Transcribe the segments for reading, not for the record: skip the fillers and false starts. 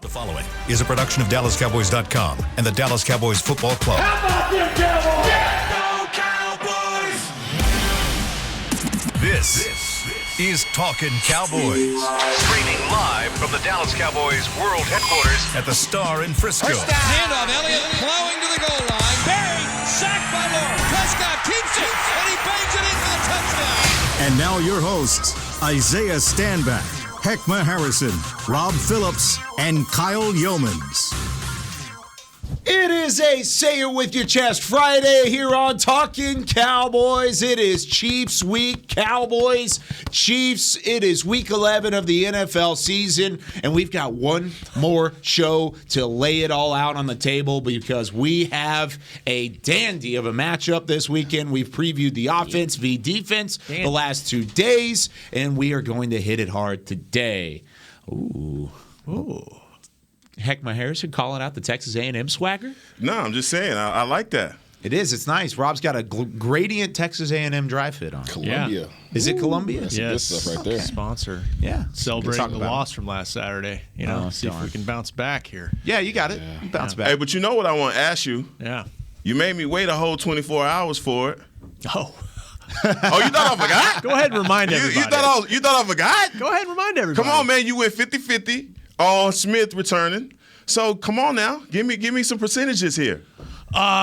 The following is a production of DallasCowboys.com and the Dallas Cowboys Football Club. How about them Cowboys? Yeah, go Cowboys! This is Talkin' Cowboys. Streaming live from the Dallas Cowboys World Headquarters at the Star in Frisco. Handoff, Elliott plowing to the goal line. Barry, sacked by Lord. Prescott keeps it, and he bangs it in for the touchdown. And now your hosts, Isaiah Stanback, Heckma Harrison, Rob Phillips, and Kyle Yeomans. It is a Say It With Your Chest Friday here on Talkin' Cowboys. It is Chiefs week, Cowboys, Chiefs. It is week 11 of the NFL season, and we've got one more show to lay it all out on the table because we have a dandy of a matchup this weekend. We've previewed the offense v. defense the last 2 days, and we are going to hit it hard today. Ooh. Heckma Harrison calling out the Texas A&M swagger? No, I'm just saying. I like that. It is. It's nice. Rob's got a gradient Texas A&M dry fit on. Columbia. Yeah. Is it Columbia? That's good stuff right there. Sponsor. Yeah. Celebrating the loss from last Saturday. See if we can bounce back here. Yeah, you got it. You bounce back. Hey, but you know what I want to ask you? Yeah. You made me wait a whole 24 hours for it. Oh. Oh, you thought I forgot? Go ahead and remind everybody. You thought I forgot? Go ahead and remind everybody. Come on, man. You went 50-50 on Smith returning. So come on now. Give me some percentages here.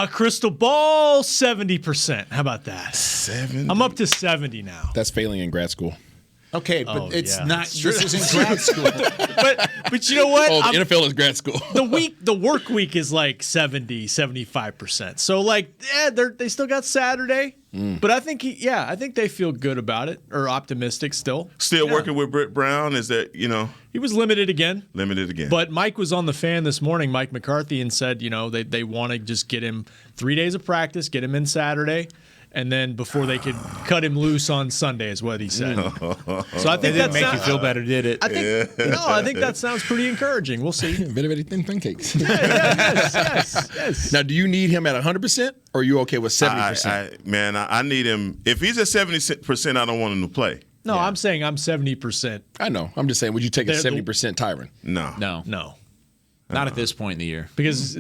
Crystal ball, 70%. How about that? 70? I'm up to 70 now. That's failing in grad school. Okay, but it's not. This isn't grad school. but you know what? Oh, the NFL is grad school. The work week is like 70, 75%. So they still got Saturday. But I think I think they feel good about it or optimistic still. Still working with Britt Brown? Is that, He was limited again. But Mike was on the fan this morning, Mike McCarthy, and said, they want to just get him 3 days of practice, get him in Saturday, and then before they could cut him loose on Sunday is what he said. So I think that make you feel better, did it? I think that sounds pretty encouraging. We'll see. Very, very thin pancakes. Yes. Now, do you need him at 100%, or are you okay with 70%? I need him. If he's at 70%, I don't want him to play. No, yeah. I'm saying I'm 70%. I know. I'm just saying, would you take a 70% Tyron? No. Not at this point in the year. Because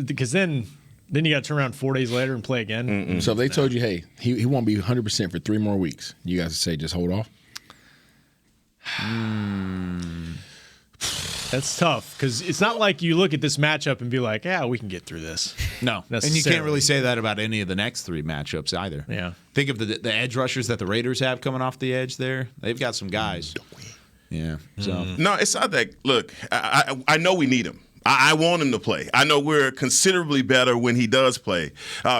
then you got to turn around 4 days later and play again. Mm-mm. So if they told you, hey, he won't be 100% for 3 more weeks, you guys would say just hold off? That's tough because it's not like you look at this matchup and be like, yeah, we can get through this. No. And you can't really say that about any of the next 3 matchups either. Yeah. Think of the edge rushers that the Raiders have coming off the edge there. They've got some guys. Yeah. So No, it's not that. Look, I know we need him. I want him to play. I know we're considerably better when he does play.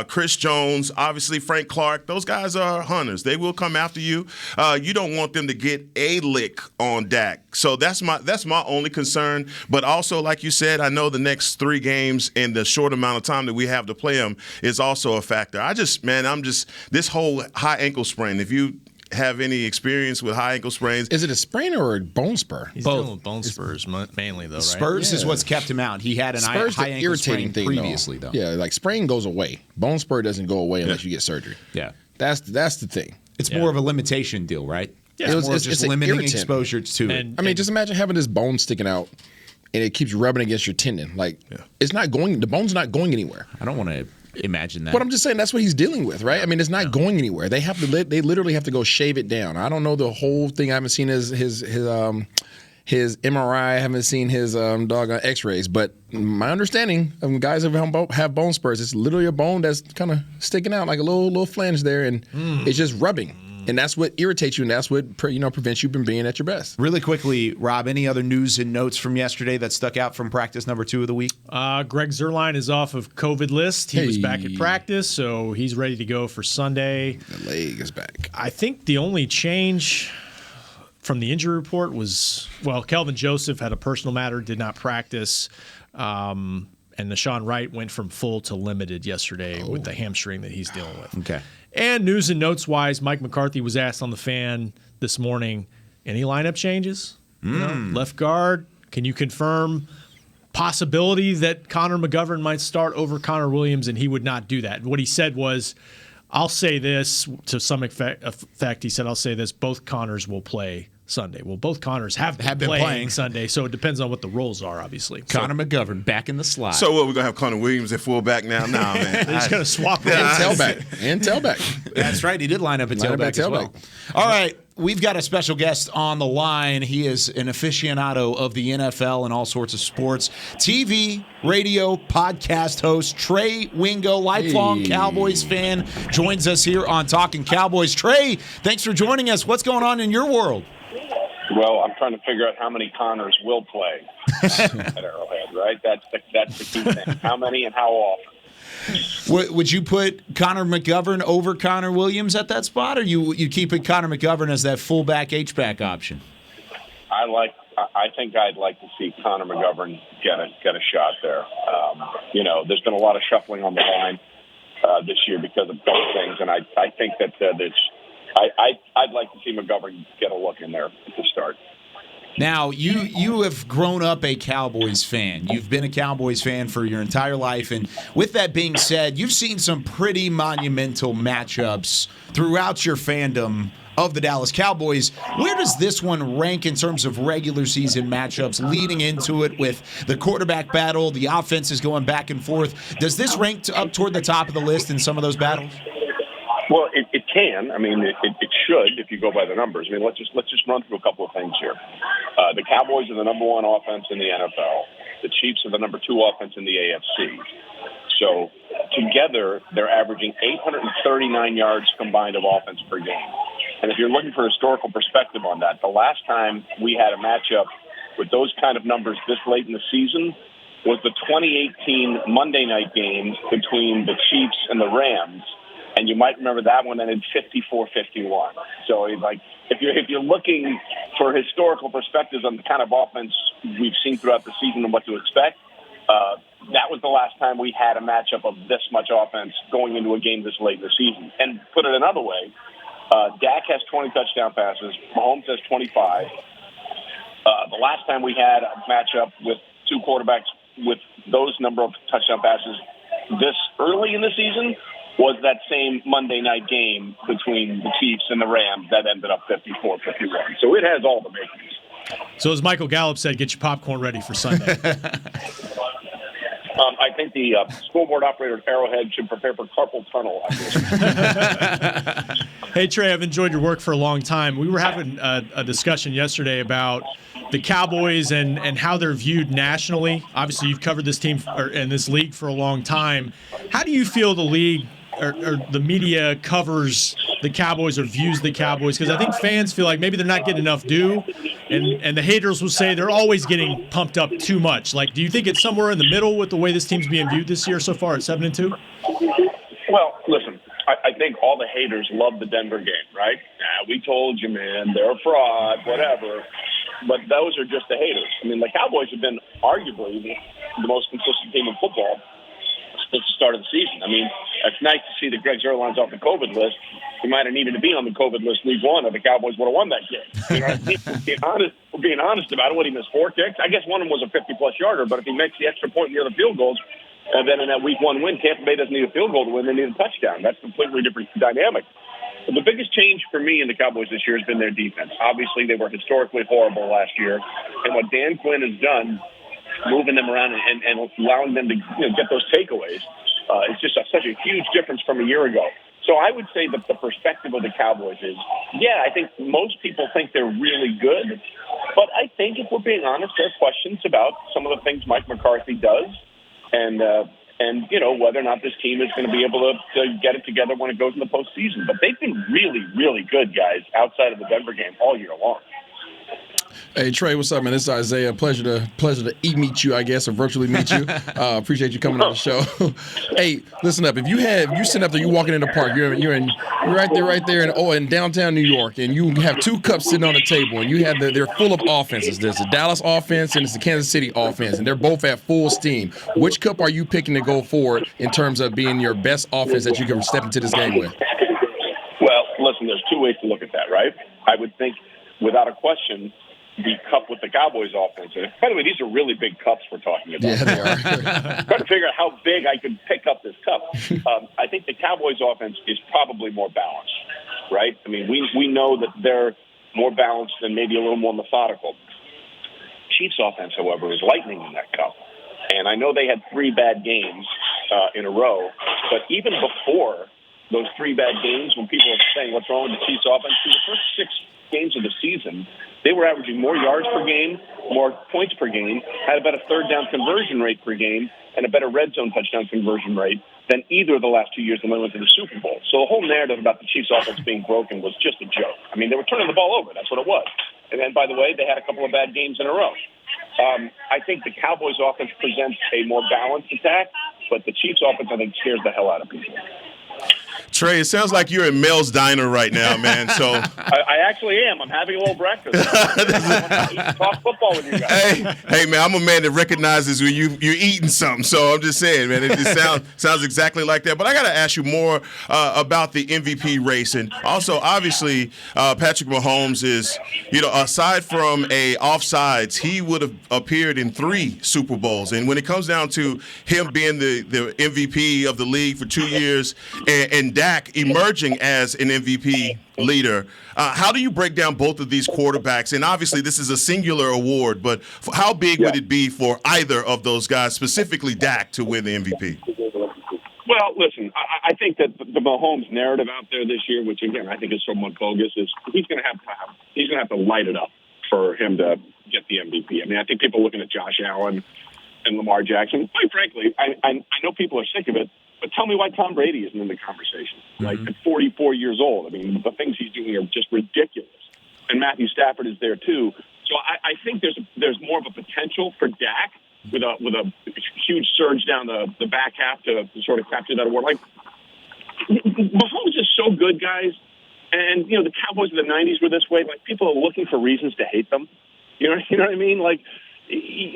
Chris Jones, obviously Frank Clark, those guys are hunters. They will come after you. You don't want them to get a lick on Dak. So that's my only concern. But also, like you said, I know the next 3 games in the short amount of time that we have to play them is also a factor. This whole high ankle sprain, if you have any experience with high ankle sprains. Is it a sprain or a bone spur? He's dealing with bone spurs mainly, though, right? Spurs is what's kept him out. He had an high ankle sprain previously, though. Yeah, like sprain goes away. Bone spur doesn't go away unless you get surgery. Yeah. That's the thing. It's more of a limitation deal, right? Yeah. It's just limiting exposure to it. Just imagine having this bone sticking out and it keeps rubbing against your tendon. It's not going – the bone's not going anywhere. I don't want to imagine that. But I'm just saying that's what he's dealing with, right? I mean, it's not going anywhere. They literally have to go shave it down. I don't know the whole thing. I haven't seen his MRI. I haven't seen his doggone X-rays. But my understanding of guys who have bone spurs, it's literally a bone that's kind of sticking out like a little flange there, and it's just rubbing. And that's what irritates you, and that's what prevents you from being at your best. Really quickly, Rob, any other news and notes from yesterday that stuck out from practice number 2 of the week? Greg Zuerlein is off of COVID list. He was back at practice, so he's ready to go for Sunday. The leg is back. I think the only change from the injury report was, Kelvin Joseph had a personal matter, did not practice. And Nashawn Wright went from full to limited yesterday with the hamstring that he's dealing with. Okay. And news and notes wise, Mike McCarthy was asked on the fan this morning, any lineup changes? Left guard, can you confirm possibility that Connor McGovern might start over Connor Williams? And he would not do that. What he said was, I'll say this to some effect. He said, I'll say this, both Connors will play Sunday. Well, both Connors have been been playing playing Sunday, so it depends on what the roles are, obviously. Connor McGovern back in the slot. So what? We're gonna have Connor Williams at fullback now? Nah, man. They're just going to swap And roles. tailback. That's right. He did line up at Line up tailback at as well. All right. We've got a special guest on the line. He is an aficionado of the NFL and all sorts of sports. TV, radio, podcast host, Trey Wingo, lifelong Cowboys fan, joins us here on Talking Cowboys. Trey, thanks for joining us. What's going on in your world? Well, I'm trying to figure out how many Connors will play at Arrowhead, right? That's the key thing. How many and how often? Would you put Connor McGovern over Connor Williams at that spot, or you keeping Connor McGovern as that fullback H-back option? I think I'd like to see Connor McGovern get a shot there. There's been a lot of shuffling on the line this year because of those things, and I think that I'd like to see McGovern get a look in there at the start. Now, you have grown up a Cowboys fan. You've been a Cowboys fan for your entire life. And with that being said, you've seen some pretty monumental matchups throughout your fandom of the Dallas Cowboys. Where does this one rank in terms of regular season matchups leading into it with the quarterback battle, the offenses going back and forth? Does this rank up toward the top of the list in some of those battles? Well, it can. I mean, it should if you go by the numbers. I mean, let's just run through a couple of things here. The Cowboys are the number one offense in the NFL. The Chiefs are the number two offense in the AFC. So together, they're averaging 839 yards combined of offense per game. And if you're looking for historical perspective on that, the last time we had a matchup with those kind of numbers this late in the season was the 2018 Monday night game between the Chiefs and the Rams. And you might remember that one ended 54-51. So if you're looking for historical perspectives on the kind of offense we've seen throughout the season and what to expect, that was the last time we had a matchup of this much offense going into a game this late in the season. And put it another way, Dak has 20 touchdown passes. Mahomes has 25. The last time we had a matchup with two quarterbacks with those number of touchdown passes this early in the season was that same Monday night game between the Chiefs and the Rams that ended up 54-51. So it has all the makings. So as Michael Gallup said, get your popcorn ready for Sunday. I think the school board operator at Arrowhead should prepare for carpal tunnel. Hey, Trey, I've enjoyed your work for a long time. We were having a discussion yesterday about the Cowboys and how they're viewed nationally. Obviously, you've covered this team and this league for a long time. How do you feel the league or the media covers the Cowboys or views the Cowboys? Because I think fans feel like maybe they're not getting enough due, and the haters will say they're always getting pumped up too much. Like, do you think it's somewhere in the middle with the way this team's being viewed this year so far at 7-2? Well, listen, I think all the haters love the Denver game, right? We told you, man, they're a fraud, whatever. But those are just the haters. I mean, the Cowboys have been arguably the most consistent team in football since the start of the season. I mean, it's nice to see that Greg Zuerlein's off the COVID list. He might have needed to be on the COVID list week one, or the Cowboys would have won that game. You know what I mean? Being honest about it, what he missed 4 kicks. I guess one of them was a 50-plus yarder, but if he makes the extra point near the field goals, and then in that week one win, Tampa Bay doesn't need a field goal to win; they need a touchdown. That's a completely different dynamic. But the biggest change for me in the Cowboys this year has been their defense. Obviously, they were historically horrible last year, and what Dan Quinn has done, moving them around and allowing them to get those takeaways, is just such a huge difference from a year ago. So I would say that the perspective of the Cowboys is, yeah, I think most people think they're really good, but I think if we're being honest, there are questions about some of the things Mike McCarthy does, and whether or not this team is going to be able to get it together when it goes in the postseason. But they've been really, really good, guys, outside of the Denver game all year long. Hey, Trey, what's up, man? This is Isaiah. Pleasure to meet you, I guess, or virtually meet you. Appreciate you coming on the show. Hey, listen up. If you sitting up there, you walking in the park, you're right there in downtown New York, and you have 2 cups sitting on the table, and you have they're full of offenses. There's the Dallas offense and it's the Kansas City offense, and they're both at full steam. Which cup are you picking to go forward in terms of being your best offense that you can step into this game with? Well, listen, there's 2 ways to look at that, right? I would think, without a question, the cup with the Cowboys offense. And by the way, these are really big cups we're talking about. Yeah, they are. Trying to figure out how big I could pick up this cup. I think the Cowboys offense is probably more balanced, right? I mean, we know that they're more balanced, and maybe a little more methodical. Chiefs offense, however, is lightning in that cup. And I know they had 3 bad games in a row, but even before those 3 bad games, when people were saying what's wrong with the Chiefs offense, through the first 6 games of the season, they were averaging more yards per game, more points per game, had about a third down conversion rate per game, and a better red zone touchdown conversion rate than either of the last 2 years when they went to the Super Bowl. So the whole narrative about the Chiefs offense being broken was just a joke. I mean, they were turning the ball over. That's what it was. And then, by the way, they had a couple of bad games in a row. I think the Cowboys offense presents a more balanced attack, but the Chiefs offense, I think, scares the hell out of people. Trey, it sounds like you're in Mel's Diner right now, man. So I actually am. I'm having a little breakfast. I want to talk football with you guys. Hey, man, I'm a man that recognizes when you're eating something. So I'm just saying, man, it just sounds exactly like that. But I got to ask you more about the MVP race, and also obviously Patrick Mahomes is, aside from a offsides, he would have appeared in 3 Super Bowls. And when it comes down to him being the MVP of the league for 2 years and Dak emerging as an MVP leader, how do you break down both of these quarterbacks? And obviously this is a singular award, but how big would it be for either of those guys, specifically Dak, to win the MVP? Well, listen, I think that the Mahomes narrative out there this year, which again I think is somewhat bogus, is he's going to have to light it up for him to get the MVP. I mean, I think people are looking at Josh Allen and Lamar Jackson. Quite frankly, I know people are sick of it. But tell me why Tom Brady isn't in the conversation. Like, at 44 years old, I mean, the things he's doing are just ridiculous. And Matthew Stafford is there, too. So I think there's more of a potential for Dak with a huge surge down the back half to sort of capture that award. Like, Mahomes is so good, guys. And, the Cowboys of the 90s were this way. Like, people are looking for reasons to hate them. You know what I mean? Like,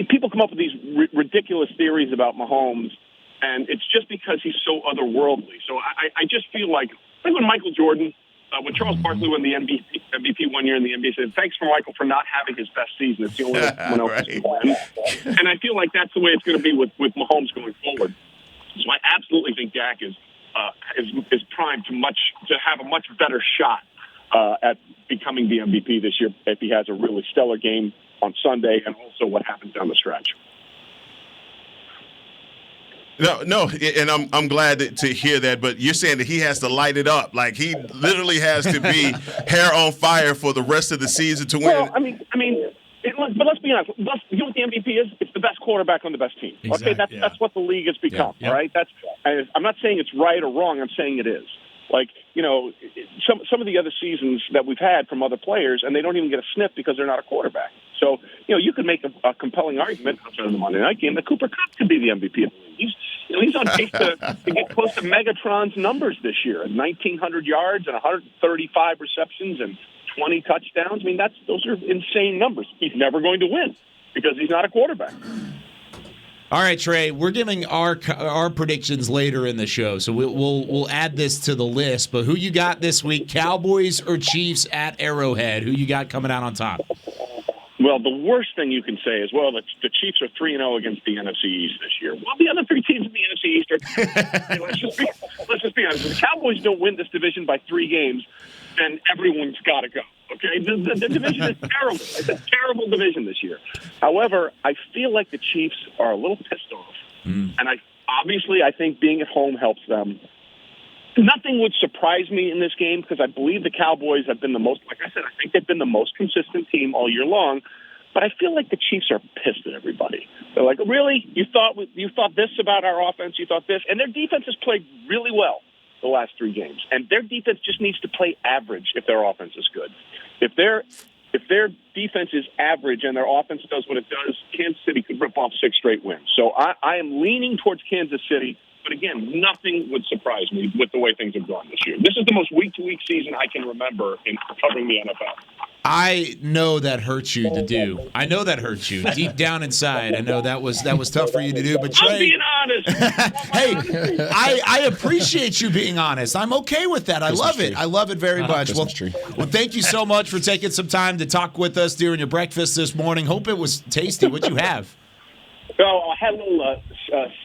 people come up with these ridiculous theories about Mahomes, and it's just because he's so otherworldly. So I just feel like when Michael Jordan, when Charles Barkley won the MVP 1 year in the NBA, said, thanks for Michael for not having his best season. It's the only one else can win. And I feel like that's the way it's going to be with Mahomes going forward. So I absolutely think Dak is primed to have a much better shot at becoming the MVP this year if he has a really stellar game on Sunday and also what happens down the stretch. No, and I'm glad to hear that. But you're saying that he has to light it up, like he literally has to be hair on fire for the rest of the season to win. Well, I mean, but let's be honest. You know what the MVP is? It's the best quarterback on the best team. Exactly, okay, that's what the league has become. Yeah. All right, I'm not saying it's right or wrong. I'm saying it is. Like, some of the other seasons that we've had from other players, and they don't even get a sniff because they're not a quarterback. So, you could make a compelling argument outside of the Monday night game that Cooper Kupp could be the MVP of the league. He's on pace to get close to Megatron's numbers this year, 1,900 yards and 135 receptions and 20 touchdowns. I mean, those are insane numbers. He's never going to win because he's not a quarterback. All right, Trey, we're giving our predictions later in the show, so we'll add this to the list. But who you got this week, Cowboys or Chiefs at Arrowhead? Who you got coming out on top? Well, the worst thing you can say is, well, the Chiefs are 3-0 against the NFC East this year. Well, the other 3 teams in the NFC East are. let's just be honest. If the Cowboys don't win this division by 3 games, then everyone's got to go. Okay, the division is terrible. It's a terrible division this year. However, I feel like the Chiefs are a little pissed off, and I think being at home helps them. Nothing would surprise me in this game because I believe the Cowboys have been the most, like I said, I think they've been the most consistent team all year long. But I feel like the Chiefs are pissed at everybody. They're like, really? You thought this about our offense? You thought this? And their defense has played really well the last 3 games. And their defense just needs to play average if their offense is good. If their defense is average and their offense does what it does, Kansas City could rip off 6 straight wins. So I am leaning towards Kansas City. But again, nothing would surprise me with the way things have gone this year. This is the most week-to-week season I can remember in covering the NFL. I know that hurts you to do. I know that hurts you deep down inside. I know that was tough for you to do. But Trey, I'm being honest. Hey, I appreciate you being honest. I'm okay with that. I love it. I love it very much. Well, thank you so much for taking some time to talk with us during your breakfast this morning. Hope it was tasty. What'd you have? So I had a little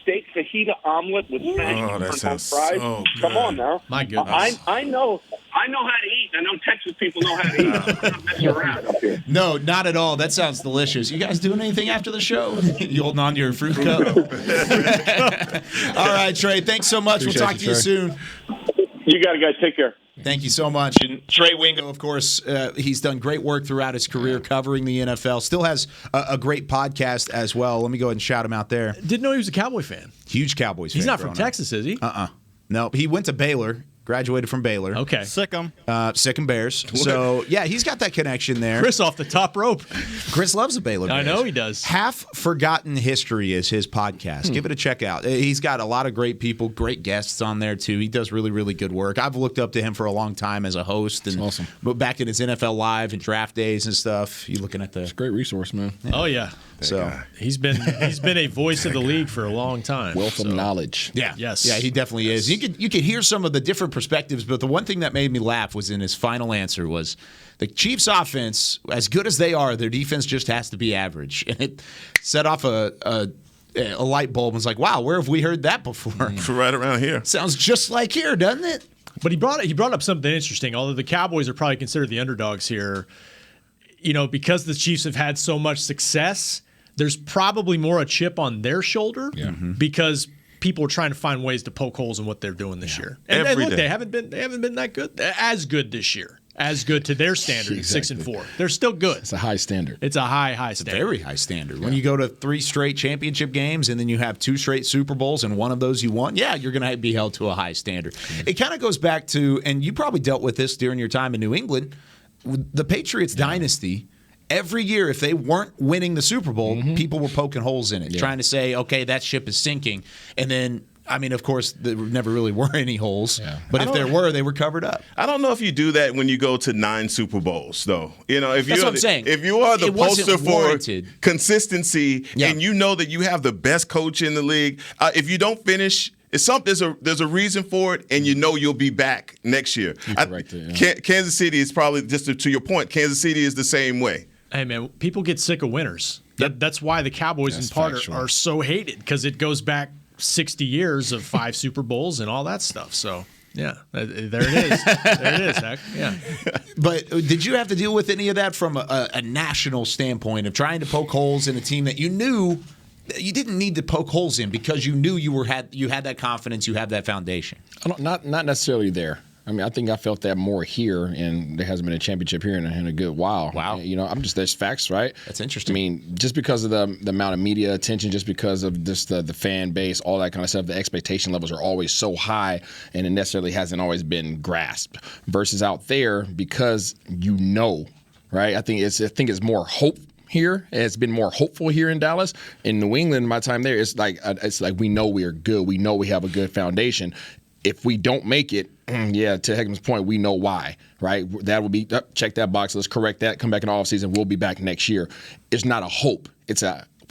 steak fajita omelet with smashed fries. So Come good. on now. My goodness. I know how to eat. I know Texas people know how to eat. I'm not messing around up here. No, not at all. That sounds delicious. You guys doing anything after the show? You holding on to your fruit cup? All right, Trey. Thanks so much. Appreciate we'll talk to you Trey. soon. You got it, guys. Take care. Thank you so much. And Trey Wingo, of course, he's done great work throughout his career covering the NFL. Still has a great podcast as well. Let me go ahead and shout him out there. Didn't know he was a Cowboy fan. Huge Cowboys fan. He's not from growing up. Texas, is he? No, he went to Baylor. Graduated from Baylor. Okay. Sick 'em. Sick and Bears. So, yeah, he's got that connection there. Chris off the top rope. Chris loves the Baylor Bears. I know he does. Half Forgotten History is his podcast. Give it a check out. He's got a lot of great people, great guests on there, too. He does really, really good work. I've looked up to him for a long time as a host. And awesome. But back in his NFL Live and draft days and stuff, you looking at the... Great resource, man. Oh, yeah. So, He's been a voice of the league for a long time. Wealth of knowledge. yeah. Yes. Yeah, he definitely is. You could hear some of the different perspectives, but the one thing that made me laugh was in his final answer was the Chiefs offense, as good as they are, their defense just has to be average. And it set off a light bulb and was like, wow, where have we heard that before? Right around here. Sounds just like here, doesn't it? But he brought up something interesting. Although the Cowboys are probably considered the underdogs here, because the Chiefs have had so much success, there's probably more a chip on their shoulder because people are trying to find ways to poke holes in what they're doing this year. And Every look, day. they haven't been that good, as good this year, as good to their standard, Exactly. 6-4. They're still good. It's a high standard. It's a high standard. Very high standard. When you go to 3 straight championship games and then you have 2 straight Super Bowls and one of those you won, you're going to be held to a high standard. It kind of goes back to, and you probably dealt with this during your time in New England, the Patriots dynasty. Every year, if they weren't winning the Super Bowl, people were poking holes in it, trying to say, okay, that ship is sinking. And then, of course, there never really were any holes. Yeah. But if there were, they were covered up. I don't know if you do that when you go to 9 Super Bowls, though. If That's what I'm saying. If you are the It wasn't poster for warranted. consistency, and you know that you have the best coach in the league, if you don't finish. There's a reason for it, and you know you'll be back next year. Correct it, yeah. Kansas City is probably, just to your point, Kansas City is the same way. Hey, man, people get sick of winners. That's why the Cowboys That's in part factual. are so hated, because it goes back 60 years of 5 Super Bowls and all that stuff. So, yeah, there it is. There it is, heck. Yeah. But did you have to deal with any of that from a national standpoint of trying to poke holes in a team that you knew you didn't need to poke holes in because you knew you had that confidence, you have that foundation? Not necessarily there. I think I felt that more here, and there hasn't been a championship here in a good while. Wow. There's facts, right? That's interesting. Just because of the amount of media attention, just because of just the fan base, all that kind of stuff, the expectation levels are always so high, and it necessarily hasn't always been grasped. Versus out there, because right? I think it's more hope here. It's been more hopeful here in Dallas. In New England, my time there, it's like we know we are good. We know we have a good foundation. If we don't make it, to Heckman's point, we know why, right? That will be, check that box, let's correct that, come back in the offseason, we'll be back next year. It's not a hope.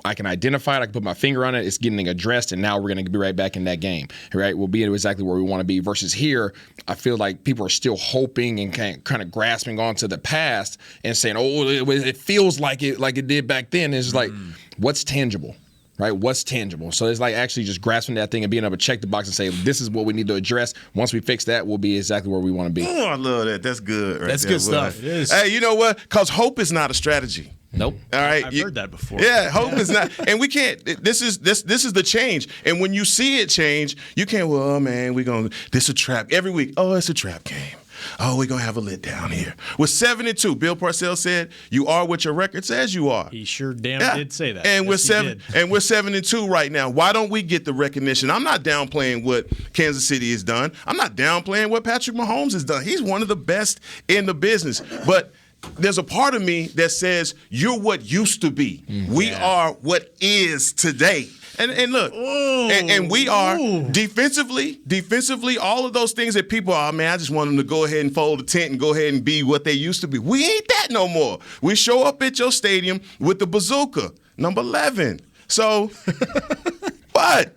I can identify it, I can put my finger on it, it's getting addressed, and now we're going to be right back in that game, right? We'll be exactly where we want to be. Versus here, I feel like people are still hoping and kind of grasping onto the past and saying, it feels like it did back then. It's like, what's tangible? Right? What's tangible? So it's like actually just grasping that thing and being able to check the box and say, this is what we need to address. Once we fix that, we'll be exactly where we want to be. Oh, I love that. That's good. Right That's there, good stuff. It is. Hey, you know what? Because hope is not a strategy. Nope. All right. I've heard that before. Yeah, hope is not, and we can't. This is the change. And when you see it change, you can't. Well, man, this is a trap every week. Oh, it's a trap game. Oh, we're going to have a letdown here. With 7-2, Bill Parcells said, you are what your record says you are. He sure did say that. And Yes, he did. we're 7-2 right now. Why don't we get the recognition? I'm not downplaying what Kansas City has done. I'm not downplaying what Patrick Mahomes has done. He's one of the best in the business. But there's a part of me that says you're what used to be. We are what is today. And look, and we are defensively, all of those things that people are, man, I just want them to go ahead and fold the tent and go ahead and be what they used to be. We ain't that no more. We show up at your stadium with the bazooka, number 11. So, but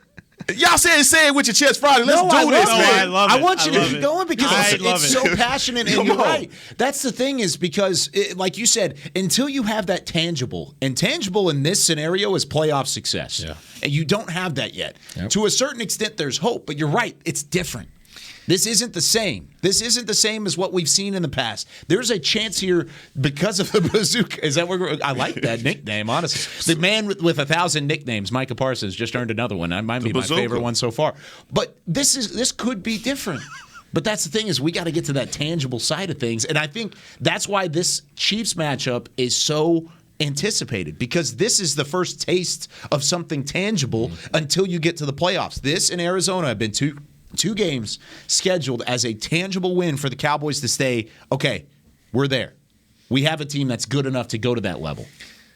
Y'all say it with your chest Friday. Let's do this, man. I love it. I want you to love keep it. going because I it's love it. so passionate, and you're right. That's the thing is because, like you said, until you have that tangible, and tangible in this scenario is playoff success. Yeah. And you don't have that yet. Yep. To a certain extent, there's hope, but you're right. It's different. This isn't the same. This isn't the same as what we've seen in the past. There's a chance here because of the bazooka. Is that what I like that nickname, honestly. The man with 1,000 nicknames, Micah Parsons, just earned another one. That might be my favorite one so far. But this could be different. But that's the thing is we got to get to that tangible side of things. And I think that's why this Chiefs matchup is so anticipated, because this is the first taste of something tangible until you get to the playoffs. This and Arizona have been two games scheduled as a tangible win for the Cowboys to stay, okay, we're there. We have a team that's good enough to go to that level.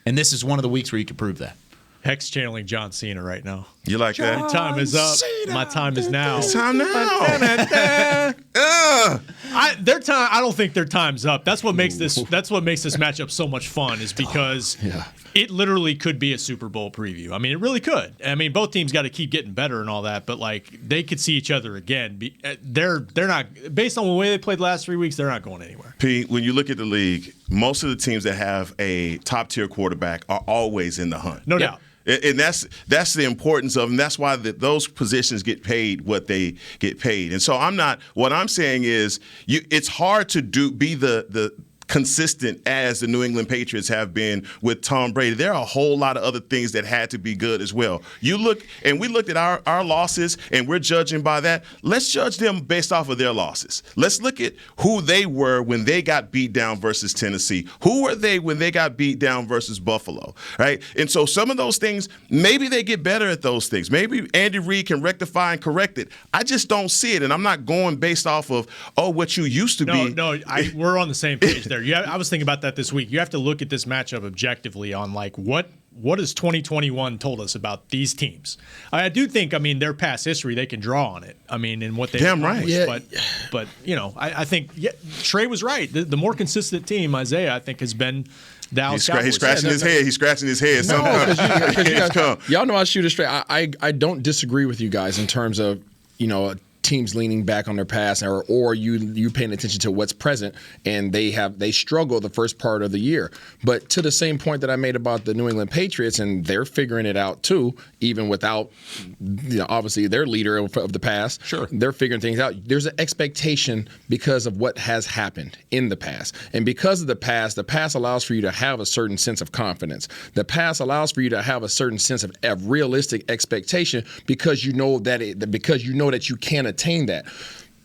And this is one of the weeks where you can prove that. Heck's channeling John Cena right now. You like that? My time is up. My time is now. It's time now. Their time. I don't think their time's up. That's what makes this. That's what makes this matchup so much fun. Is because it literally could be a Super Bowl preview. I mean, it really could. I mean, both teams got to keep getting better and all that, but like they could see each other again. They're not, based on the way they played the last 3 weeks. They're not going anywhere. Pete, when you look at the league, most of the teams that have a top tier quarterback are always in the hunt. No doubt. And that's the importance of, and that's why those positions get paid what they get paid. And so what I'm saying is, it's hard to be the consistent as the New England Patriots have been with Tom Brady. There are a whole lot of other things that had to be good as well. You look, and we looked at our losses, and we're judging by that. Let's judge them based off of their losses. Let's look at who they were when they got beat down versus Tennessee. Who were they when they got beat down versus Buffalo, right? And so some of those things, maybe they get better at those things. Maybe Andy Reid can rectify and correct it. I just don't see it, and I'm not going based off of, what you used to be. No, we're on the same page there. I was thinking about that this week. You have to look at this matchup objectively on like what has 2021 told us about these teams. I do think, their past history, they can draw on it. And what they damn right. Yeah. But I think Trey was right. The more consistent team, Isaiah, I think, has been Dallas Cowboys. He's scratching his head. He's scratching his head. Y'all know I shoot it straight. I don't disagree with you guys in terms of teams leaning back on their past, or you paying attention to what's present, and they struggle the first part of the year. But to the same point that I made about the New England Patriots, and they're figuring it out too, even without obviously their leader of the past. Sure, they're figuring things out. There's an expectation because of what has happened in the past, and because of the past allows for you to have a certain sense of confidence. The past allows for you to have a certain sense of realistic expectation because you know that you can attain that.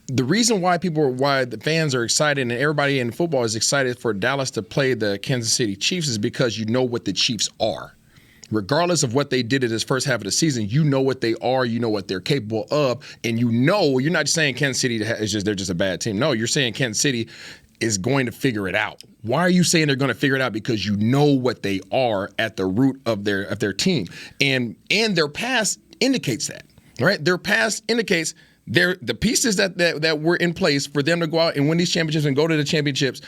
The reason why the fans are excited and everybody in football is excited for Dallas to play the Kansas City Chiefs is because you know what the Chiefs are. Regardless of what they did in this first half of the season, you know what they are, you know what they're capable of, and you're not just saying Kansas City they're just a bad team. No, you're saying Kansas City is going to figure it out. Why are you saying they're going to figure it out? Because you know what they are at the root of their team, and their past indicates that, right? Their past indicates the pieces that were in place for them to go out and win these championships and go to the championships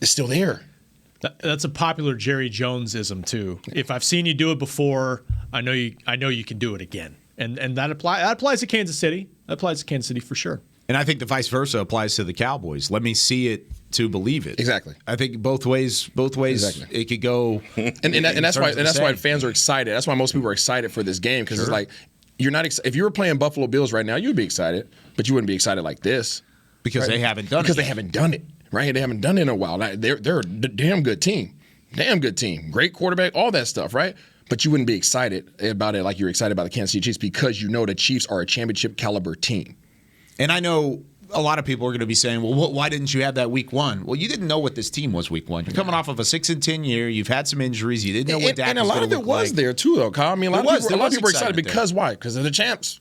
is still there. That's a popular Jerry Jones-ism too. If I've seen you do it before, I know you can do it again. And that applies to Kansas City. That applies to Kansas City for sure. And I think the vice versa applies to the Cowboys. Let me see it to believe it. Exactly. I think both ways exactly. It could go. and that's why fans are excited. That's why most people are excited for this game because It's like you're not. If you were playing Buffalo Bills right now, you'd be excited, but you wouldn't be excited like this because they haven't done it. Because they haven't done it. Right? They haven't done it in a while. They're a damn good team. Great quarterback, all that stuff, right? But you wouldn't be excited about it like you're excited about the Kansas City Chiefs because you know the Chiefs are a championship caliber team. And I know a lot of people are going to be saying, well, why didn't you have that week one? Well, you didn't know what this team was week one. You're coming off of a 6-10 year. You've had some injuries. You didn't know what Dak was going to look like. And a lot of it was there, too, though, Kyle. I mean, a lot of people were excited because why? Because they're the champs.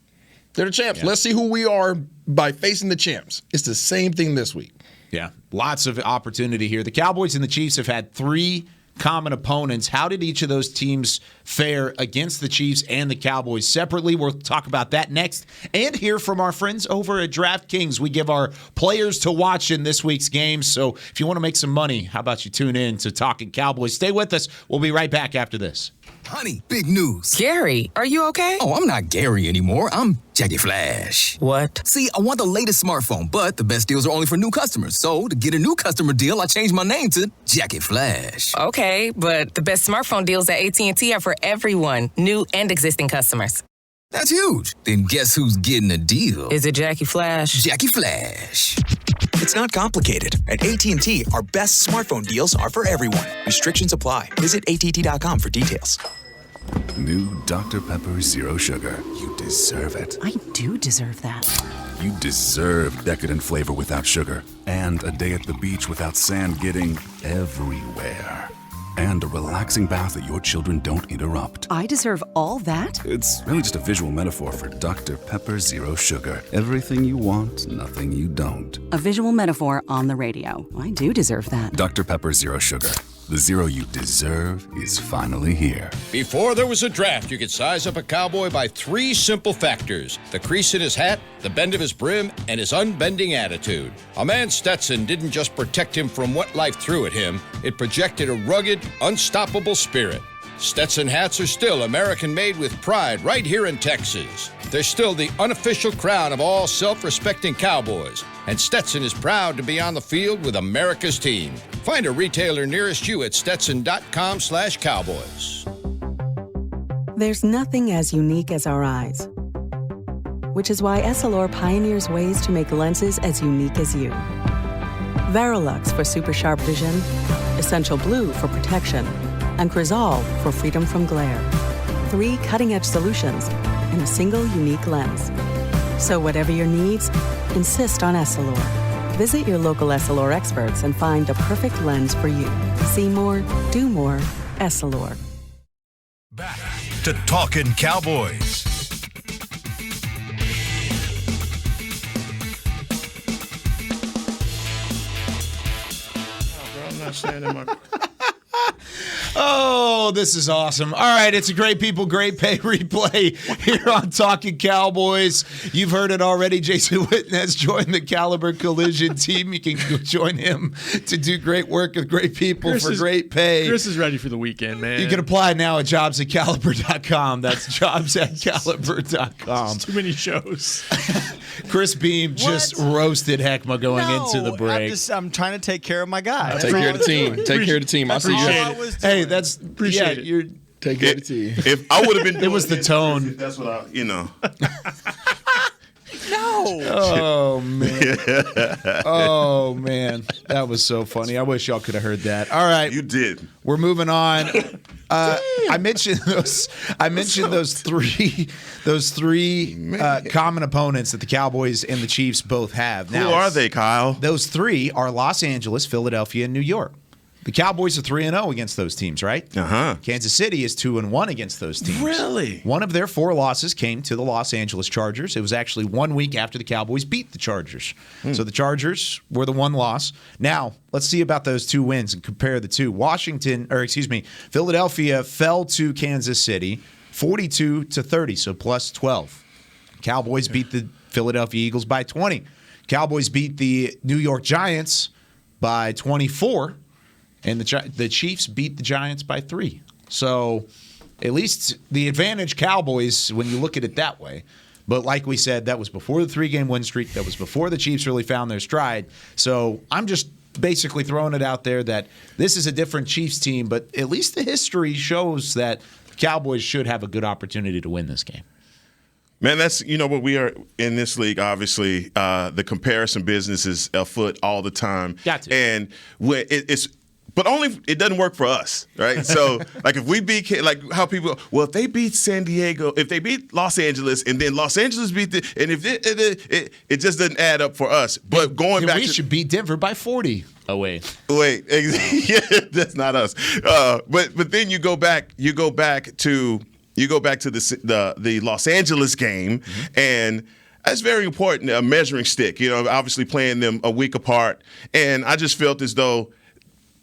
They're the champs. Yeah. Let's see who we are by facing the champs. It's the same thing this week. Yeah, lots of opportunity here. The Cowboys and the Chiefs have had 3 common opponents. How did each of those teams fare against the Chiefs and the Cowboys separately? We'll talk about that next and hear from our friends over at DraftKings. We give our players to watch in this week's game. So if you want to make some money, how about you tune in to Talkin' Cowboys? Stay with us. We'll be right back after this. Honey, big news. Gary, are you okay? Oh, I'm not Gary anymore. I'm Jackie Flash. What? See, I want the latest smartphone, but the best deals are only for new customers. So, to get a new customer deal, I changed my name to Jackie Flash. Okay, but the best smartphone deals at AT&T are for everyone, new and existing customers. That's huge. Then guess who's getting a deal? Is it Jackie Flash? Jackie Flash. It's not complicated. At AT&T, our best smartphone deals are for everyone. Restrictions apply. Visit att.com for details. New Dr. Pepper Zero Sugar. You deserve it. I do deserve that. You deserve decadent flavor without sugar. And a day at the beach without sand getting everywhere. And a relaxing bath that your children don't interrupt. I deserve all that? It's really just a visual metaphor for Dr. Pepper Zero Sugar. Everything you want, nothing you don't. A visual metaphor on the radio. I do deserve that. Dr. Pepper Zero Sugar. The zero you deserve is finally here. Before there was a draft, you could size up a cowboy by 3 simple factors: the crease in his hat, the bend of his brim, and his unbending attitude. A man Stetson didn't just protect him from what life threw at him, it projected a rugged, unstoppable spirit. Stetson hats are still American-made with pride right here in Texas. They're still the unofficial crown of all self-respecting cowboys, and Stetson is proud to be on the field with America's team. Find a retailer nearest you at stetson.com/cowboys. There's nothing as unique as our eyes, which is why Essilor pioneers ways to make lenses as unique as you. Verilux for super sharp vision, Essential Blue for protection, and Crizal for freedom from glare. 3 cutting-edge solutions in a single unique lens. So whatever your needs, insist on Essilor. Visit your local Essilor experts and find the perfect lens for you. See more, do more, Essilor. Back to Talkin' Cowboys. I'm not standing my. Oh, this is awesome. All right, it's a great people, great pay replay here on Talking Cowboys. You've heard it already. Jason Witten has joined the Caliber Collision team. You can join him to do great work with great people for great pay. Chris is ready for the weekend, man. You can apply now at jobs@caliber.com. That's jobs@caliber.com. Too many shows. Chris Beam just roasted Heckma going into the break. I'm trying to take care of my guy. Take care of the team. Take care of the team. I'll see you. Hey, that's appreciate it. You're take care of the team. If I would have been, it was the tone. That's what I, No. Oh man. Oh man. That was so funny. I wish y'all could have heard that. All right. You did. We're moving on. I mentioned those three common opponents that the Cowboys and the Chiefs both have. Who are they, Kyle? Those 3 are Los Angeles, Philadelphia, and New York. The Cowboys are 3-0 against those teams, right? Uh-huh. Kansas City is 2-1 against those teams. Really? One of their 4 losses came to the Los Angeles Chargers. It was actually 1 week after the Cowboys beat the Chargers. So the Chargers were the 1 loss. Now, let's see about those 2 wins and compare the 2. Philadelphia fell to Kansas City 42-30, so plus 12. Cowboys beat the Philadelphia Eagles by 20. Cowboys beat the New York Giants by 24. And the Chiefs beat the Giants by 3. So at least the advantage Cowboys when you look at it that way. But like we said, that was before the 3-game win streak. That was before the Chiefs really found their stride. So I'm just basically throwing it out there that this is a different Chiefs team, but at least the history shows that the Cowboys should have a good opportunity to win this game. Man, that's what we are in this league. Obviously, the comparison business is afoot all the time. Got to. And it's. But only it doesn't work for us, right? So, like if we beat, like how people, well, if they beat San Diego, if they beat Los Angeles, and then Los Angeles beat and if it just doesn't add up for us. But going back, we should beat Denver by 40. Oh wait, yeah, that's not us. But then you go back to the Los Angeles game, and that's very important. A measuring stick, obviously playing them a week apart, and I just felt as though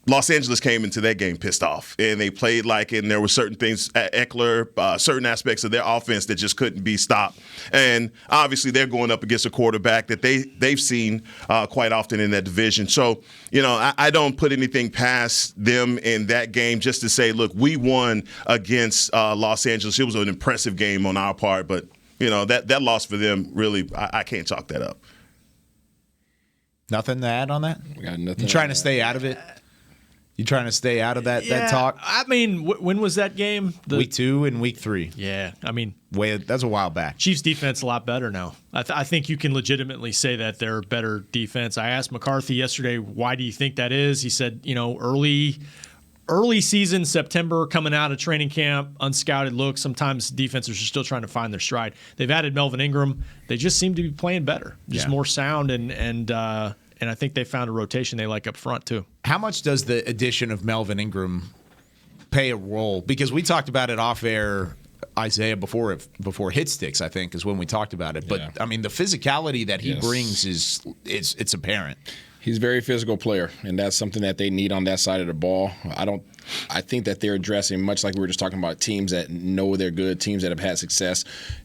Los Angeles came into that game pissed off, and they played and there were certain things, Eckler, certain aspects of their offense that just couldn't be stopped. And obviously they're going up against a quarterback that they've seen quite often in that division. So, I don't put anything past them in that game just to say, look, we won against Los Angeles. It was an impressive game on our part, but, that loss for them, really, I can't chalk that up. Nothing to add on that? We got nothing. You trying to stay out of it? You trying to stay out of that talk? I mean, when was that game? Week 2 and week 3. Yeah, I mean, that's a while back. Chiefs defense a lot better now. I think you can legitimately say that they're better defense. I asked McCarthy yesterday, why do you think that is? He said, early season, September, coming out of training camp, unscouted look. Sometimes defenses are still trying to find their stride. They've added Melvin Ingram. They just seem to be playing better, just more sound, and I think they found a rotation they like up front too. How much does the addition of Melvin Ingram play a role? Because we talked about it off air, Isaiah, before Hit Sticks, I think, is when we talked about it. But I mean, the physicality that he brings it's apparent. He's a very physical player, and that's something that they need on that side of the ball. I think that they're addressing, much like we were just talking about, teams that know they're good, teams that have had success.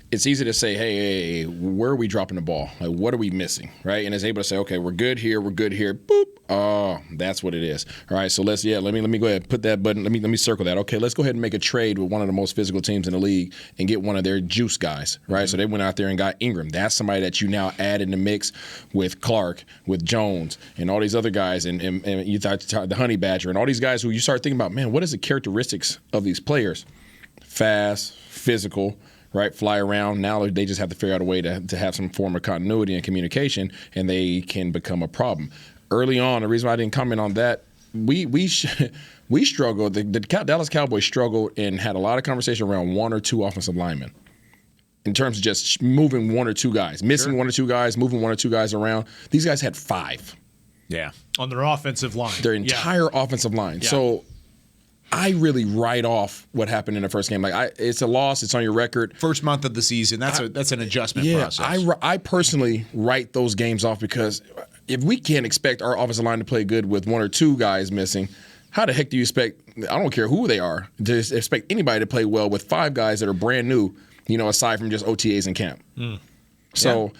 It's easy to say, hey, where are we dropping the ball? Like, what are we missing, right? And it's able to say, okay, we're good here, boop. Oh, that's what it is. All right, so let me go ahead and put that button. Let me circle that. Okay, let's go ahead and make a trade with one of the most physical teams in the league and get one of their juice guys, right? Mm-hmm. So they went out there and got Ingram. That's somebody that you now add in the mix with Clark, with Jones, and all these other guys, and you thought the Honey Badger, and all these guys who you start thinking about, man, what is the characteristics of these players? Fast, physical, right? Fly around. Now they just have to figure out a way to have some form of continuity and communication, and they can become a problem. Early on, the reason why I didn't comment on that, we struggled. The Dallas Cowboys struggled and had a lot of conversation around one or two offensive linemen in terms of just moving one or two guys, missing one or two guys, moving one or two guys around. These guys had 5. Yeah. On their offensive line. Their entire offensive line. Yeah. So I really write off what happened in the first game. It's a loss. It's on your record. First month of the season. That's an adjustment process. I personally write those games off because if we can't expect our offensive line to play good with one or two guys missing, how the heck do you expect, I don't care who they are, to expect anybody to play well with 5 guys that are brand new, aside from just OTAs in camp? So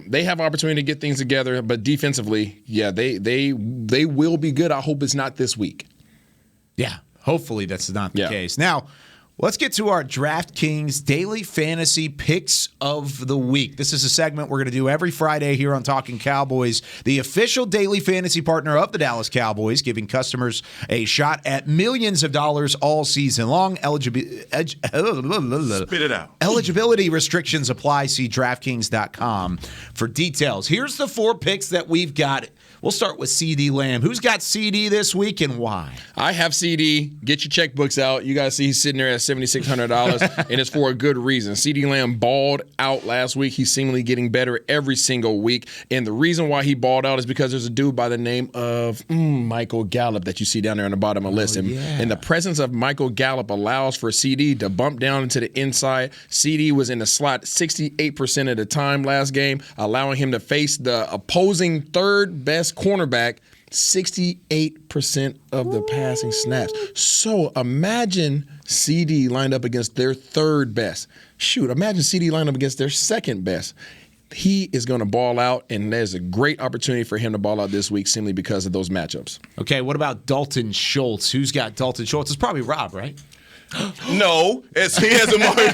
they have opportunity to get things together, but defensively, they will be good. I hope it's not this week. Yeah. Hopefully that's not the case. Now, let's get to our DraftKings Daily Fantasy Picks of the Week. This is a segment we're going to do every Friday here on Talkin' Cowboys, the official daily fantasy partner of the Dallas Cowboys, giving customers a shot at millions of dollars all season long. Spit it out. Eligibility restrictions apply. See DraftKings.com for details. Here's the 4 picks that we've got. We'll start with CD Lamb. Who's got CD this week and why? I have CD. Get your checkbooks out. You guys see he's sitting there at $7,600, and it's for a good reason. CD Lamb balled out last week. He's seemingly getting better every single week, and the reason why he balled out is because there's a dude by the name of Michael Gallup that you see down there on the bottom of the list. And the presence of Michael Gallup allows for CD to bump down into the inside. CD was in the slot 68% of the time last game, allowing him to face the opposing third best cornerback 68% of the passing snaps. So imagine CD lined up against their third best. Shoot, imagine CD lined up against their second best. He is going to ball out, and there's a great opportunity for him to ball out this week simply because of those matchups. Okay, what about Dalton Schultz? Who's got Dalton Schultz? It's probably Rob, right? No, he has Amari.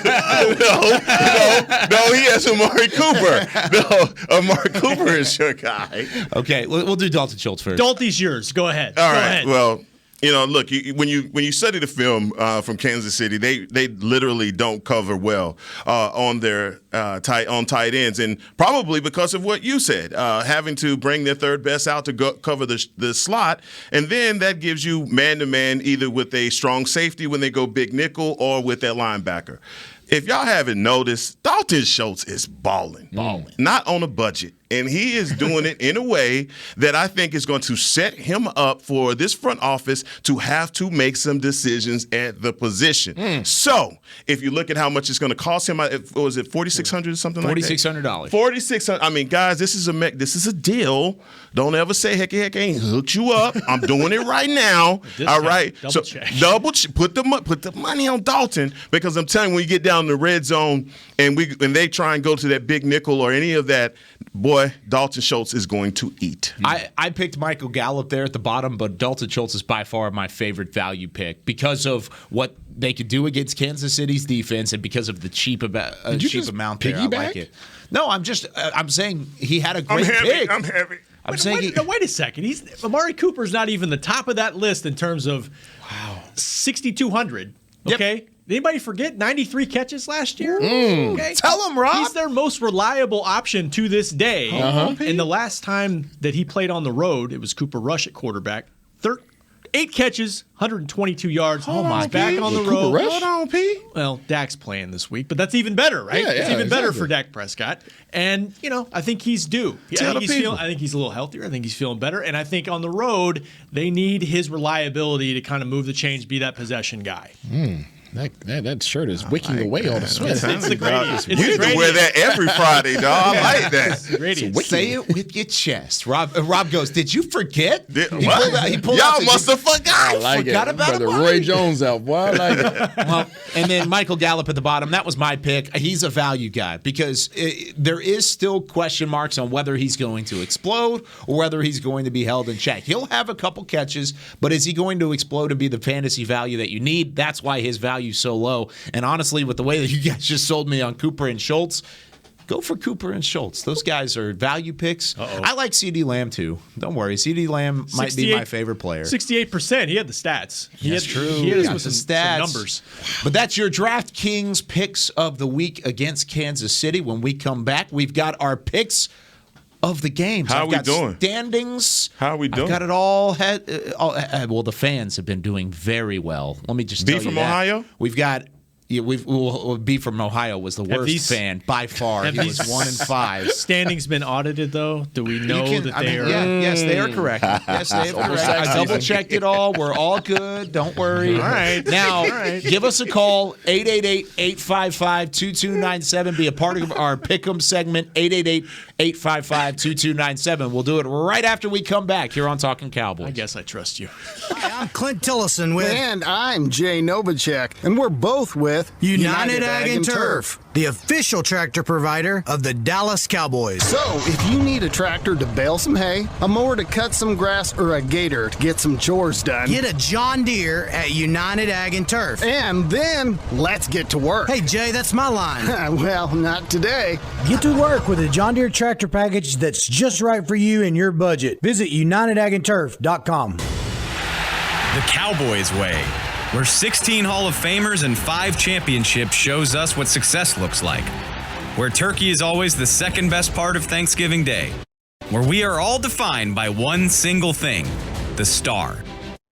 No, he has Amari Cooper. No, Amari Cooper is your guy. Okay, we'll do Dalton Schultz first. Dalton's yours. Go ahead. All right. Well, look, when you study the film from Kansas City, they literally don't cover well on their tight ends, and probably because of what you said, having to bring their third best out to cover the slot, and then that gives you man-to-man either with a strong safety when they go big nickel or with that linebacker. If y'all haven't noticed, Dalton Schultz is balling. Not on a budget. And he is doing it in a way that I think is going to set him up for this front office to have to make some decisions at the position. So, if you look at how much it's going to cost him, was it $4,600 or something like that? $4,600. $4,600. I mean, guys, this is a deal. Don't ever say heck I ain't hooked you up. I'm doing it right now. All right. Put the money on Dalton, because I'm telling you, when you get down in the red zone and they try and go to that big nickel or any of that, boy, Dalton Schultz is going to eat. I picked Michael Gallup there at the bottom, but Dalton Schultz is by far my favorite value pick because of what they could do against Kansas City's defense and because of the cheap amount there. I like it. No, I'm saying he had a great pick. I'm heavy. Wait a second. Amari Cooper's not even the top of that list in terms of 6,200. Okay. Yep. Anybody forget 93 catches last year? Okay. Tell him, Rob. He's their most reliable option to this day. And the last time that he played on the road, it was Cooper Rush at quarterback. 8 catches, 122 yards. He's back on the road. Hold on, P. Well, Dak's playing this week, but that's even better, right? It's even better for Dak Prescott. And, I think he's due. I think he's a little healthier. I think he's feeling better. And I think on the road, they need his reliability to kind of move the chains, be that possession guy. That shirt is wicking away all the sweat. It's the gradient. You need to wear that every Friday, dog. I like that. Say it with your chest. Rob goes, did you forget? He pulled Y'all must have forgot. I like forgot it. about Brother Roy Jones out. Boy, I like it. Well, and then Michael Gallup at the bottom. That was my pick. He's a value guy because there is still question marks on whether he's going to explode or whether he's going to be held in check. He'll have a couple catches, but is he going to explode and be the fantasy value that you need? That's why his value so low. And honestly, with the way that you guys just sold me on Cooper and Schultz, go for Cooper and Schultz. Those guys are value picks. I like CeeDee Lamb too. Don't worry. CeeDee Lamb might be my favorite player. 68%. He had the stats. That's true. He had some numbers. But that's your DraftKings picks of the week against Kansas City. When we come back, we've got our picks of the games. How are we doing? Standings. How are we doing? I've got it all. Well, the fans have been doing very well. Let me just tell you that. B from Ohio? We've got. B from Ohio was the worst fan by far. He was 1-5. Standings been audited though? Do we know that they are? Yes, they are correct. Yes, they are correct. I double checked it all. We're all good. Don't worry. All right. Now, give us a call 888-855-2297. Be a part of our Pick'em segment 888-855-2297. We'll do it right after we come back here on Talkin' Cowboys. I guess I trust you. Hi, I'm Clint Tillison with, and I'm Jay Novacek, and we're both with United Ag and Turf, the official tractor provider of the Dallas Cowboys. So, if you need a tractor to bale some hay, a mower to cut some grass, or a gator to get some chores done, get a John Deere at United Ag and Turf. And then, let's get to work. Hey, Jay, that's my line. Well, not today. Get to work with a John Deere tractor package that's just right for you and your budget. Visit UnitedAgAndTurf.com. The Cowboys Way, where 16 Hall of Famers and 5 championships shows us what success looks like. Where turkey is always the second best part of Thanksgiving Day. Where we are all defined by one single thing, the star.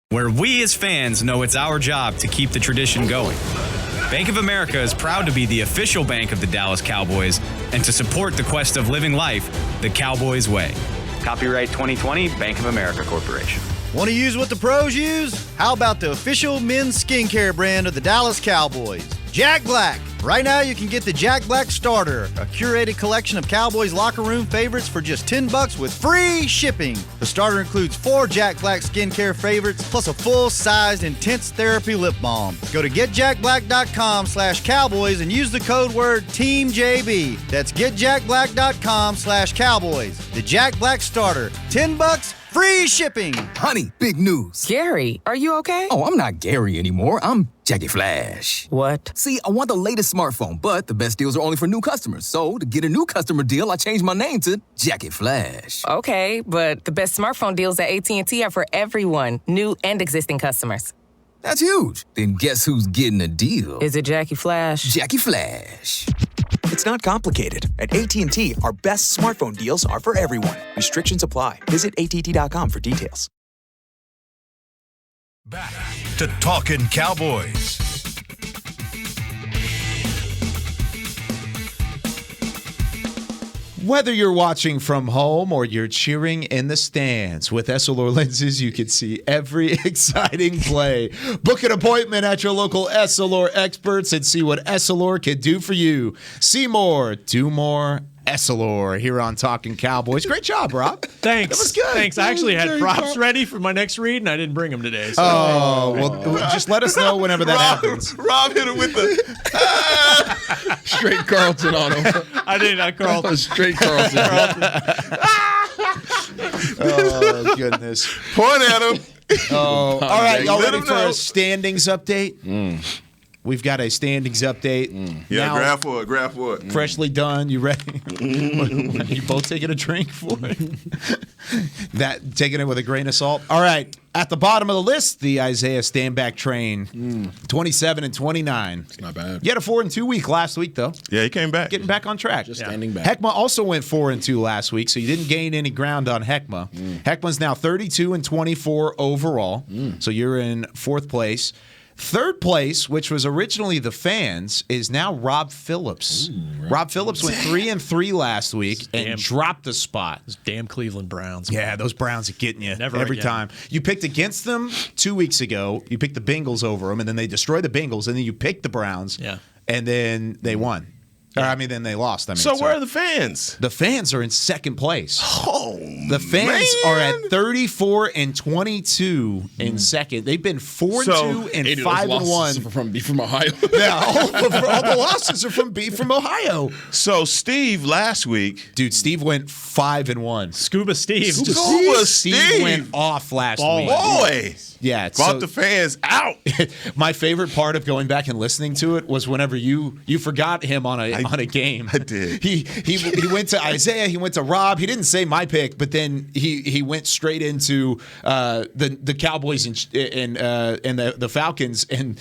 Where we as fans know it's our job to keep the tradition going. Bank of America is proud to be the official bank of the Dallas Cowboys and to support the quest of living life the Cowboys Way. Copyright 2020, Bank of America Corporation. Want to use what the pros use? How about the official men's skincare brand of the Dallas Cowboys, Jack Black? Right now you can get the Jack Black Starter, a curated collection of Cowboys locker room favorites for just $10 with free shipping. The starter includes 4 Jack Black skincare favorites plus a full-sized intense therapy lip balm. Go to getjackblack.com/cowboys and use the code word TEAMJB. That's getjackblack.com/cowboys. The Jack Black Starter, $10, free shipping. Honey, big news. Gary, are you okay? Oh, I'm not Gary anymore. I'm Jackie Flash. What? See, I want the latest smartphone, but the best deals are only for new customers. So, to get a new customer deal, I changed my name to Jackie Flash. Okay, but the best smartphone deals at AT&T are for everyone, new and existing customers. That's huge. Then guess who's getting a deal? Is it Jackie Flash? Jackie Flash. It's not complicated. At AT&T, our best smartphone deals are for everyone. Restrictions apply. Visit att.com for details. Back to Talkin' Cowboys. Whether you're watching from home or you're cheering in the stands, with Essilor lenses, you can see every exciting play. Book an appointment at your local Essilor experts and see what Essilor can do for you. See more, do more. Essilor here on Talking Cowboys. Great job, Rob. Thanks. That was good. Thanks. I actually had props ready for my next read, and I didn't bring them today. So. Well, just let us know whenever that happens. Rob hit him with the straight Carlton on him. I did not Carlton. Straight Carlton. Oh, goodness. Point at him. Oh, all right. Y'all Let ready him for know. a standings update? We've got a standings update. Yeah, Now, grab for it. freshly done. You ready? You both taking a drink for it? That taking it with a grain of salt. All right. At the bottom of the list, the Isaiah Standback train, 27 and 29. It's not bad. You had a 4-2 week last week, though. Yeah, he came back. Getting back on track. Just standing back. Heckma also went 4-2 last week, so you didn't gain any ground on Heckma. Heckma's now 32 and 24 overall, so you're in fourth place. Third place, which was originally the fans, is now Rob Phillips. Rob Phillips went 3-3 last week and dropped the spot. Those damn Cleveland Browns. Yeah, those Browns are getting you Never every again. time. You picked against them 2 weeks ago. You picked the Bengals over them, and then they destroyed the Bengals, and then you picked the Browns, and then they won. Or, then they lost. So where are the fans? The fans are in second place. Oh, the fans are at 34 and 22 in second. They've been 4-2 and 5-1 from Ohio. Yeah, all the losses are from B from Ohio. So Steve last week, dude, Steve went 5-1. Scuba Steve. Steve went off last week. Boy. Yeah, brought the fans out. My favorite part of going back and listening to it was whenever you forgot him on a game. I did. He went to Isaiah. He went to Rob. He didn't say my pick, but then he went straight into the Cowboys and the Falcons. And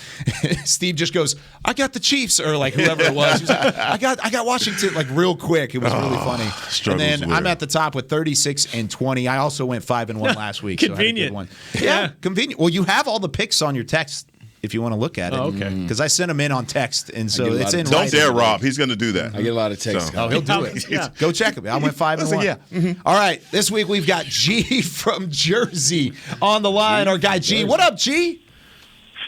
Steve just goes, "I got the Chiefs," or like whoever it was. He was like, I got Washington, like real quick. It was really funny. And then I'm at the top with 36 and 20. I also went 5-1 last week. Convenient. So I had a good one. Yeah, convenient. Well, you have all the picks on your text if you want to look at it. Oh, okay. Because I sent them in on text, and so it's in. Don't dare, Rob. He's going to do that. I get a lot of texts. Oh, he'll do it. Yeah. Go check him. I went 5-1. Yeah. All right. This week we've got G from Jersey on the line. Our guy G. What up, G?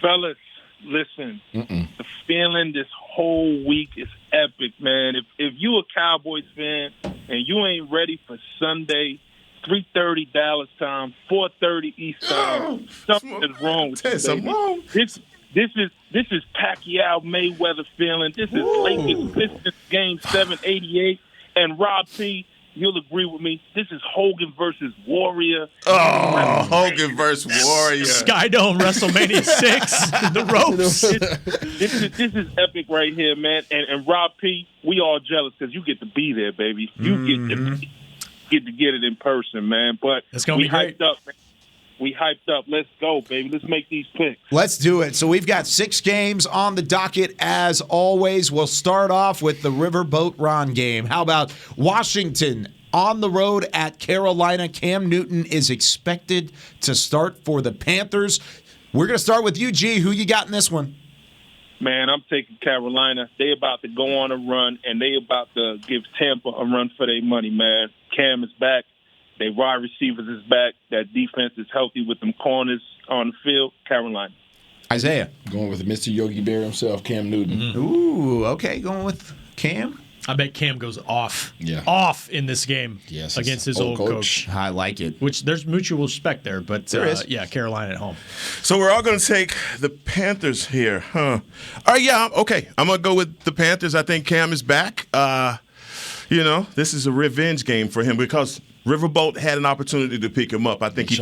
Fellas, listen. The feeling this whole week is epic, man. If you a Cowboys fan and you ain't ready for Sunday, 3:30 Dallas time, 4:30 East time, something is wrong with you, baby. This is Pacquiao Mayweather feeling. This is Lakers Pistons Game 7, 88. And Rob P, you'll agree with me. This is Hogan versus Warrior. Oh, Hogan versus Warrior. Skydome WrestleMania 6. The ropes. This is epic right here, man. And Rob P, we all jealous because you get to be there, baby. You get to get it in person, man. But it's gonna be great. Hyped up, man. We hyped up. Let's go, baby. Let's make these picks. Let's do it. So we've got 6 games on the docket as always. We'll start off with the Riverboat Ron game. How about Washington on the road at Carolina? Cam Newton is expected to start for the Panthers. We're going to start with you, G. Who you got in this one? Man, I'm taking Carolina. They about to go on a run, and they about to give Tampa a run for their money, man. Cam is back. Their wide receivers is back. That defense is healthy with them corners on the field. Carolina. Isaiah. Going with Mr. Yogi Bear himself, Cam Newton. Ooh, okay. Going with Cam. I bet Cam goes off. Yeah. Off in this game Yes, against his old coach. I like it. Which there's mutual respect there, but There is. Yeah, Carolina at home. So we're all going to take the Panthers here, huh? All right, yeah, okay. I'm going to go with the Panthers. I think Cam is back. This is a revenge game for him because Riverboat had an opportunity to pick him up. I think he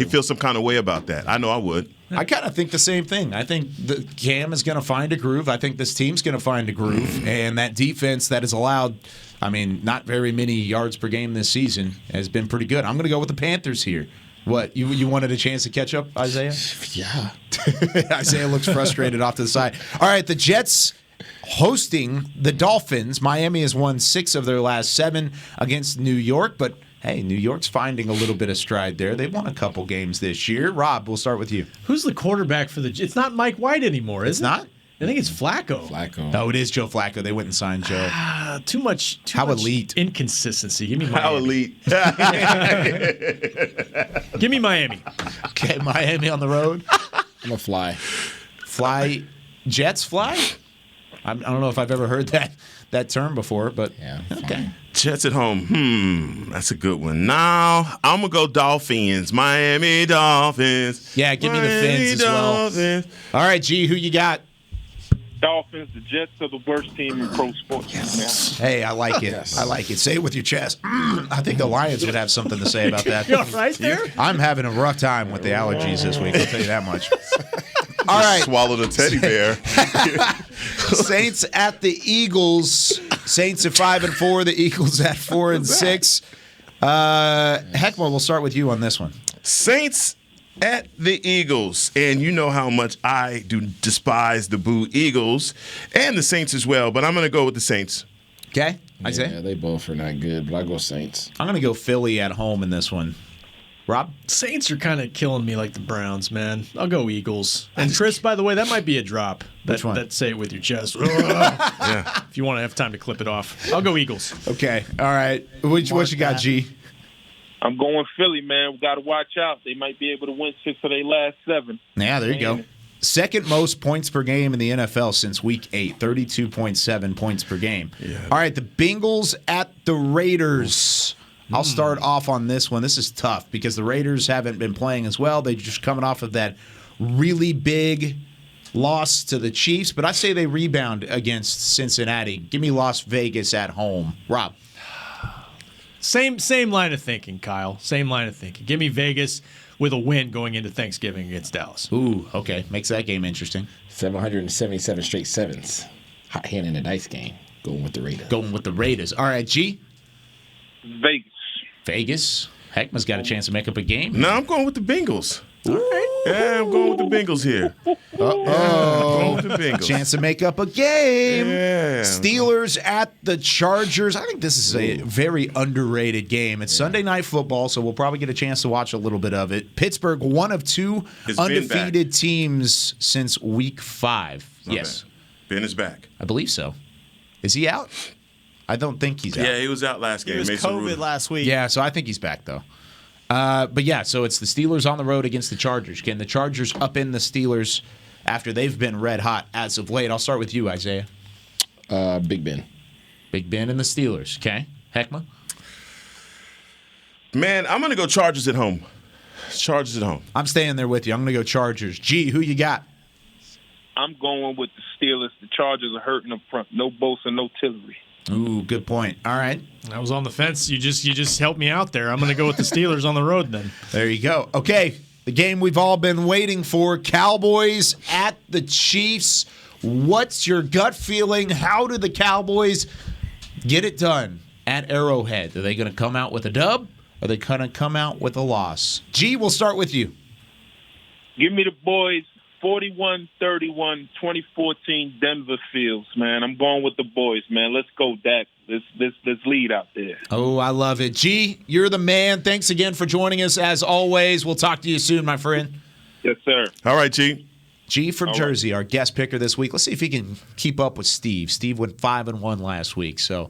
feels some kind of way about that. I know I would. I kind of think the same thing. I think Cam is going to find a groove. I think this team's going to find a groove. And that defense that has allowed, not very many yards per game this season has been pretty good. I'm going to go with the Panthers here. What, you wanted a chance to catch up, Isaiah? Yeah. Isaiah looks frustrated off to the side. All right, the Jets hosting the Dolphins. Miami has won 6 of their last 7 against New York, but hey, New York's finding a little bit of stride there. They've won a couple games this year. Rob, we'll start with you. Who's the quarterback for the Jets? It's not Mike White anymore, is it? It's not? I think it's Flacco. No, it is Joe Flacco. They went and signed Joe. Too much elite inconsistency. Give me Miami. How elite. Give me Miami. Okay, Miami on the road. I'm going to fly. Fly? Jets fly? I don't know if I've ever heard that term before, but okay. Jets at home. That's a good one. Now, I'm going to go Dolphins. Miami Dolphins. Yeah, give me the Fins as well. All right, G, who you got? Dolphins. The Jets are the worst team in pro sports. Yes. Hey, I like it. I like it. Say it with your chest. I think the Lions would have something to say about that. You all right there? I'm having a rough time with the allergies this week. I'll tell you that much. All right. Swallowed a teddy bear. Saints at the Eagles. Saints at 5-4. The Eagles at 4-6. Heckma, we'll start with you on this one. Saints at the Eagles. And you know how much I do despise the Boo Eagles and the Saints as well. But I'm going to go with the Saints. Okay. Isaiah? Yeah, they both are not good, but I go Saints. I'm going to go Philly at home in this one. Rob? Saints are kind of killing me like the Browns, man. I'll go Eagles. And Chris, by the way, that might be a drop. Which one? That say it with your chest. Yeah. If you want to have time to clip it off. I'll go Eagles. Okay. All right. What you got, G? I'm going Philly, man. We got to watch out. They might be able to win 6 of their last 7. Yeah, there you go. Second most points per game in the NFL since Week 8, 32.7 points per game. Yeah. All right, the Bengals at the Raiders. I'll start off on this one. This is tough because the Raiders haven't been playing as well. They're just coming off of that really big loss to the Chiefs, but I say they rebound against Cincinnati. Give me Las Vegas at home. Rob? Same line of thinking, Kyle. Same line of thinking. Give me Vegas with a win going into Thanksgiving against Dallas. Ooh, okay. Makes that game interesting. 777 straight sevens. Hot hand in the dice game. Going with the Raiders. All right, G? Vegas. Heckma's got a chance to make up a game. No, I'm going with the Bengals. All right. Yeah, I'm going with the Bengals here. Uh-oh. Going with the Bengals. Chance to make up a game. Yeah. Steelers at the Chargers. I think this is a very underrated game. It's Sunday Night Football, so we'll probably get a chance to watch a little bit of it. Pittsburgh, one of 2 undefeated teams since Week 5. Yes. Ben is back. I believe so. Is he out? I don't think he's out. Yeah, he was out last game. It was COVID last week. Yeah, so I think he's back, though. But yeah, so it's the Steelers on the road against the Chargers. Can the Chargers up in the Steelers after they've been red hot as of late? I'll start with you, Isaiah. Big Ben. Big Ben and the Steelers. Okay. Heckma? Man, I'm going to go Chargers at home. Chargers at home. I'm staying there with you. I'm going to go Chargers. G, who you got? I'm going with the Steelers. The Chargers are hurting up front. No Bosa, no Tillery. Ooh, good point. All right. I was on the fence. You just helped me out there. I'm going to go with the Steelers on the road then. There you go. Okay, the game we've all been waiting for, Cowboys at the Chiefs. What's your gut feeling? How do the Cowboys get it done at Arrowhead? Are they going to come out with a dub? Or are they going to come out with a loss? G, we'll start with you. Give me the boys. 41-31, 2014 Denver Fields, man. I'm going with the boys, man. Let's go, Dak. Let's lead out there. Oh, I love it. G, you're the man. Thanks again for joining us, as always. We'll talk to you soon, my friend. Yes, sir. All right, G. G from Jersey, our guest picker this week. Let's see if he can keep up with Steve. Steve went 5-1 last week, so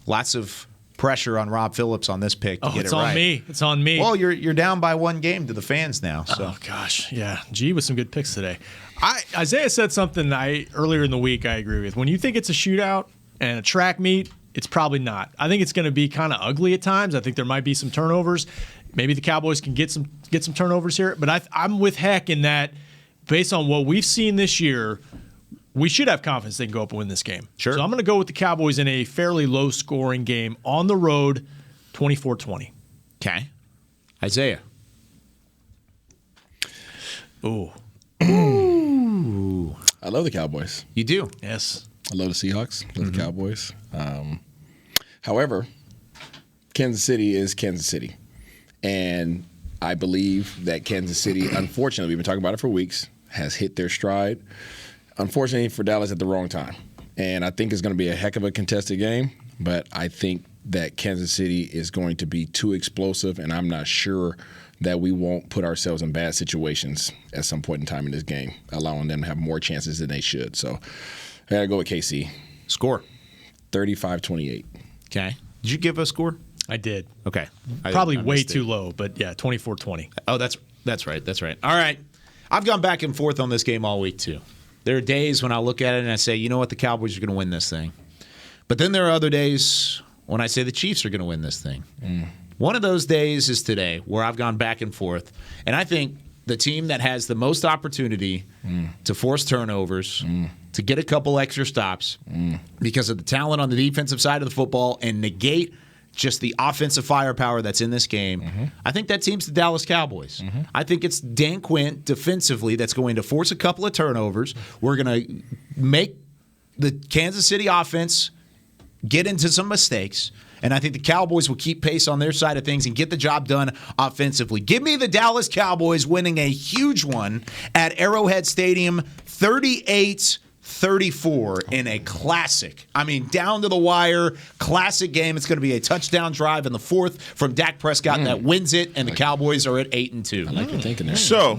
lots of pressure on Rob Phillips on this pick to get it right. It's on me. It's on me. Well, you're down by 1 game to the fans now. So. Oh, gosh. Yeah. G with some good picks today. Isaiah said something earlier in the week I agree with. When you think it's a shootout and a track meet, it's probably not. I think it's going to be kind of ugly at times. I think there might be some turnovers. Maybe the Cowboys can get some turnovers here. But I'm with Heck in that based on what we've seen this year, we should have confidence they can go up and win this game. Sure. So I'm going to go with the Cowboys in a fairly low-scoring game on the road, 24-20. Okay. Isaiah. Ooh. I love the Cowboys. You do? Yes. I love the Seahawks. I love the Cowboys. However, Kansas City is Kansas City. And I believe that Kansas City, unfortunately, we've been talking about it for weeks, has hit their stride. Unfortunately for Dallas at the wrong time. And I think it's going to be a heck of a contested game, but I think that Kansas City is going to be too explosive, and I'm not sure that we won't put ourselves in bad situations at some point in time in this game, allowing them to have more chances than they should. So I got to go with KC. Score? 35-28. Okay. Did you give a score? I did. Okay. Probably I way missed too it. low, but yeah, 24-20. Oh, that's right. That's right. All right. I've gone back and forth on this game all week, too. There are days when I look at it and I say, you know what, the Cowboys are going to win this thing. But then there are other days when I say the Chiefs are going to win this thing. One of those days is today, where I've gone back and forth. And I think the team that has the most opportunity to force turnovers, to get a couple extra stops because of the talent on the defensive side of the football and negate just the offensive firepower that's in this game, I think that team's the Dallas Cowboys. I think it's Dan Quinn defensively that's going to force a couple of turnovers. We're going to make the Kansas City offense get into some mistakes, and I think the Cowboys will keep pace on their side of things and get the job done offensively. Give me the Dallas Cowboys winning a huge one at Arrowhead Stadium, 38-34 in a classic. I mean, down to the wire, classic game. It's going to be a touchdown drive in the fourth from Dak Prescott that wins it, and the Cowboys are at 8-2. I like your thinking there. So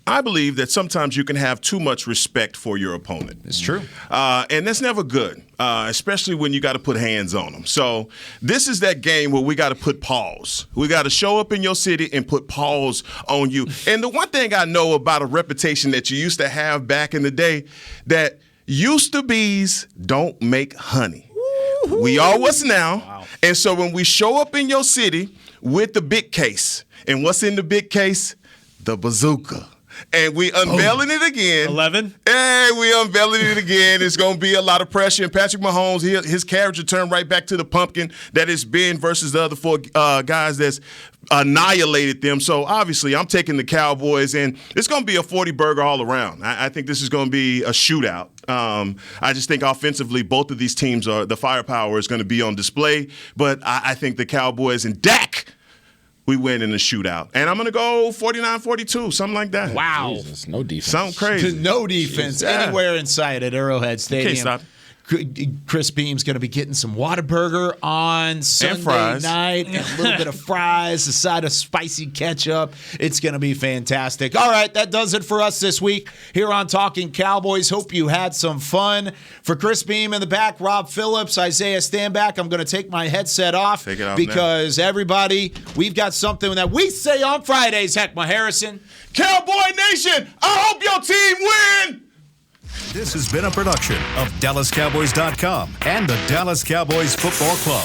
I believe that sometimes you can have too much respect for your opponent. It's true. And that's never good, especially when you got to put hands on them. So this is that game where we got to put pause. We got to show up in your city and put pause on you. And the one thing I know about a reputation that you used to have back in the day, that used to be's don't make honey. Woo-hoo. We are what's now. Wow. And so when we show up in your city with the big case, and what's in the big case? The bazooka. And we unveiling it again. 11? Hey, we unveiling it again. It's going to be a lot of pressure. And Patrick Mahomes, his character turned right back to the pumpkin that it's been versus the other four guys that's annihilated them. So, obviously, I'm taking the Cowboys, and it's going to be a 40-burger all around. I think this is going to be a shootout. I just think offensively, both of these teams, the firepower is going to be on display. But I think the Cowboys and Dak, we win in the shootout. And I'm going to go 49-42, something like that. Wow. Jesus, no defense. Sound crazy. No defense anywhere in sight at Arrowhead Stadium. Can't stop. Chris Beam's going to be getting some Whataburger on Sunday fries. night, and a little bit of fries, a side of spicy ketchup. It's going to be fantastic. All right, that does it for us this week here on Talking Cowboys. Hope you had some fun. For Chris Beam in the back, Rob Phillips, Isaiah Stanback, I'm going to take my headset off Take it off because everybody, we've got something that we say on Fridays, Heckma Harrison. Cowboy Nation, I hope your team win! This has been a production of DallasCowboys.com and the Dallas Cowboys Football Club.